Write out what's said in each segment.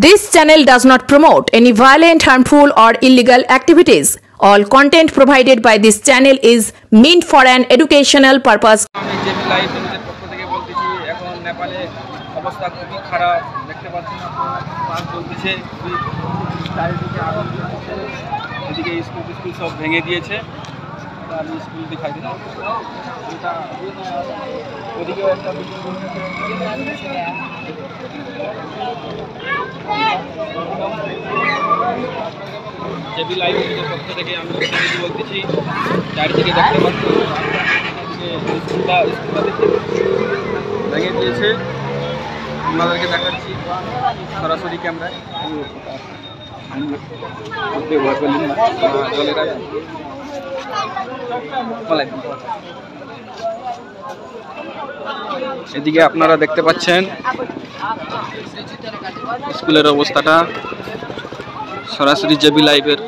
This channel does not promote any violent, harmful, or illegal activities. All content provided by this channel is meant for an educational purpose. আমি JB live নিউজের পক্ষ থেকে বলতেছি, এখন নেপালে অবস্থা খুবই খারাপ। দেখতে পাচ্ছেন আপনারা, বাস চলতেছে, চারিদিকে আগুন জ্বলছে। এদিকে স্কুল সব ভেঙে দিয়েছে। আমি স্কুল দেখাই দিলাম, এটা ওদিকেও একটা বিল্ডিং জেবি লাইভ নিউজের পক্ষ থেকে আমি বলতেছি, চারিদিকে দেখতে পাচ্ছি স্কুলটা ভেঙে দিয়েছে। আপনাদেরকে দেখাচ্ছি সরাসরি ক্যামেরায়। জলের এদিকে আপনারা দেখতে পাচ্ছেন স্কুলের অবস্থাটা সরাসরি জেবি লাইভের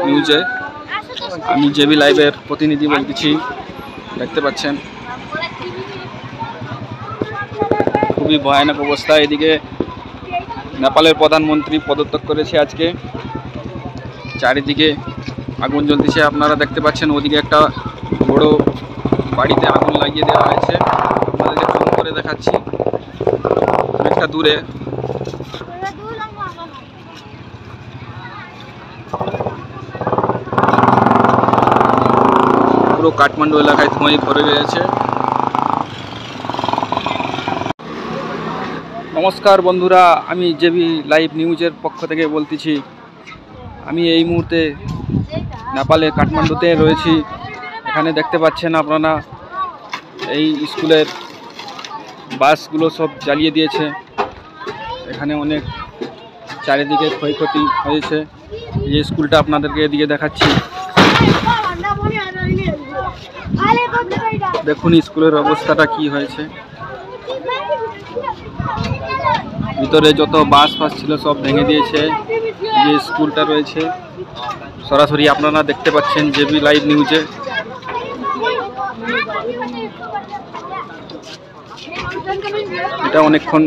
নিউজে। আমি জেবি লাইভের প্রতিনিধি বলতেছি, দেখতে পাচ্ছেন খুবই ভয়ানক অবস্থা। এদিকে নেপালের প্রধানমন্ত্রী পদত্যাগ করেছে আজকে, চারিদিকে আগুন জ্বলতেছে। আপনারা দেখতে পাচ্ছেন ওদিকে একটা বড় বাড়িতে আগুন লাগিয়ে দেওয়া হয়েছে। আপনাদেরকে ফোন করে দেখাচ্ছি অনেকটা দূরে। পুরো কাঠমান্ডু এলাকায় ধোঁয়ায় ভরে গেছে। নমস্কার বন্ধুরা, আমি জেবি লাইভ নিউজের পক্ষ থেকে বলতেছি। আমি এই মুহূর্তে নেপালে কাঠমান্ডুতে রয়েছি। এখানে দেখতে পাচ্ছেন আপনারা এই স্কুলের বাসগুলো সব জ্বালিয়ে দিয়েছে। এখানে অনেক চারিদিকে ক্ষয়ক্ষতি হয়েছে। এই স্কুলটা আপনাদেরকে এদিকে দেখাচ্ছি, দেখুন স্কুলের অবস্থাটা কি হয়েছে। ভিতরে যত বাস ছিল সব ভেঙে দিয়েছে। যে স্কুলটা রয়েছে সরাসরি আপনারা দেখতে পাচ্ছেন জেবি লাইভ নিউজে। এটা অনেকক্ষণ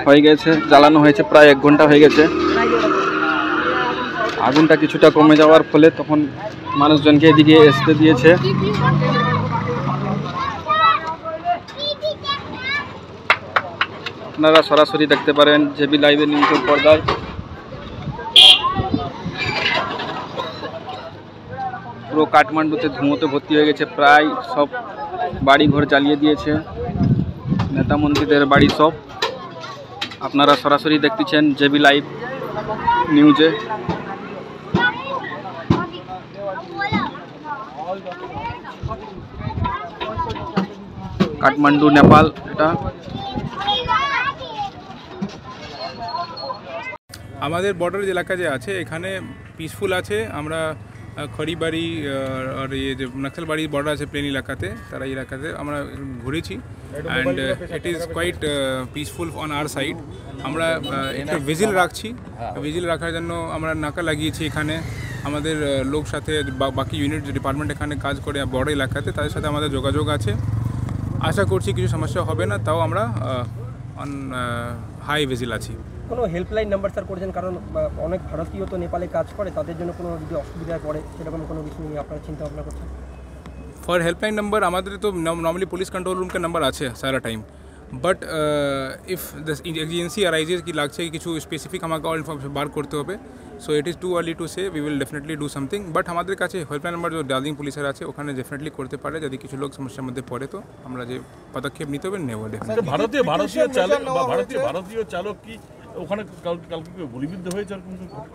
হয়ে গেছে, জ্বালানো হয়েছে, প্রায় 1 ঘন্টা হয়ে গেছে। আগুনটা কিছুটা কমে যাওয়ার ফলে তখন মানুষজনকে এদিকে আসতে দিয়েছে। আপনারা সরাসরি দেখতে পারেন জেবি লাইভের নিউজের পর্দায়। পুরো কাঠমান্ডুতে ধুঁয়োতে ভর্তি হয়ে গেছে, প্রায় সব বাড়ি ঘর জ্বালিয়ে দিয়েছে, নেতা মন্ত্রীদের বাড়ি সব। আপনারা সরাসরি দেখতেছেন জেবি লাইভ নিউজে। কাঠমান্ডু, নেপাল। এটা আমাদের বর্ডার এলাকা যে আছে এখানে পিসফুল আছে। আমরা খড়িবাড়ি আর এই যে নকশালবাড়ি বর্ডার আছে প্লেন এলাকাতে, তারা এলাকাতে আমরা ঘুরেছি। And it is quite peaceful on our side. আমরা একটা ভিজিল রাখছি, ভিজিল রাখার জন্য আমরা নাকা লাগিয়েছি এখানে। আমাদের লোক সাথে বাকি ইউনিট যে ডিপার্টমেন্ট এখানে কাজ করে বর্ডার এলাকাতে, তাদের সাথে আমাদের যোগাযোগ আছে। আশা করছি কিছু সমস্যা হবে না, তাও আমরা অন হাই ভিজিল আছি। কোনো হেল্পলাইন নাম্বার স্যার করেছেন? কারণ অনেক ভারতীয় তো নেপালে কাজ করে, তাদের জন্য কোনো যদি অসুবিধায় পড়ে সেরকম কোনো বিষয় নিয়ে আপনারা চিন্তা ভাবনা করছেন? ফর হেল্পলাইন নাম্বার আমাদের তো নর্মালি পুলিশ कंट्रोल रूम का नंबर আছে সারা time. But if this agency arises কি লাগছে কিছু স্পেসিফিক আমাকে ইনফরমেশন বার করতে হবে, so it is too early to say. We will definitely do something. But আমাদের কাছে হেল্পলাইন নাম্বার যে ডার্জিলিং পুলিশের আছে ওখানে ডেফিনেটলি করতে পারে। যদি কিছু লোক সমস্যার মধ্যে পড়ে তো আমরা যে পদক্ষেপ নিতে হবে নেব। ভারতীয় চালক কি ওখানে কালকে গুলিবিদ্ধ হয়েছে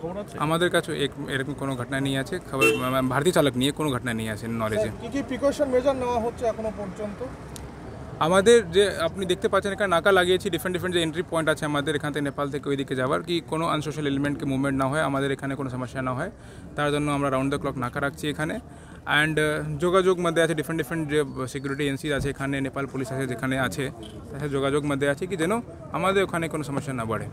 খবর আছে? আমাদের কাছে এরকম কোনো ঘটনা নিয়ে আছে খবর, ভারতীয় চালক নিয়ে কোনো ঘটনা নিয়ে আছে নলেজে। কি কি প্রিকশন মেজার নেওয়া হচ্ছে এখনো পর্যন্ত? আমাদের যে আপনি দেখতে পাচ্ছেন এখানে নাকা লাগিয়েছি, ডিফারেন্ট যে এন্ট্রি পয়েন্ট আছে আমাদের এখান থেকে নেপাল থেকে ওইদিকে যাওয়ার, কি কোনো আনসোশাল এলিমেন্টকে মুভমেন্ট না হয়, আমাদের এখানে কোনো সমস্যা না হয়, তার জন্য আমরা রাউন্ড দ্য ক্লক নাকা রাখছি এখানে। অ্যান্ড যোগাযোগ মধ্যে আছে ডিফারেন্ট যে সিকিউরিটি এজেন্সি আছে এখানে, নেপাল পুলিশ আছে যেখানে আছে, তার সাথে যোগাযোগ মধ্যে আছে কি যেন আমাদের ওখানে কোনো সমস্যা না বাড়ে।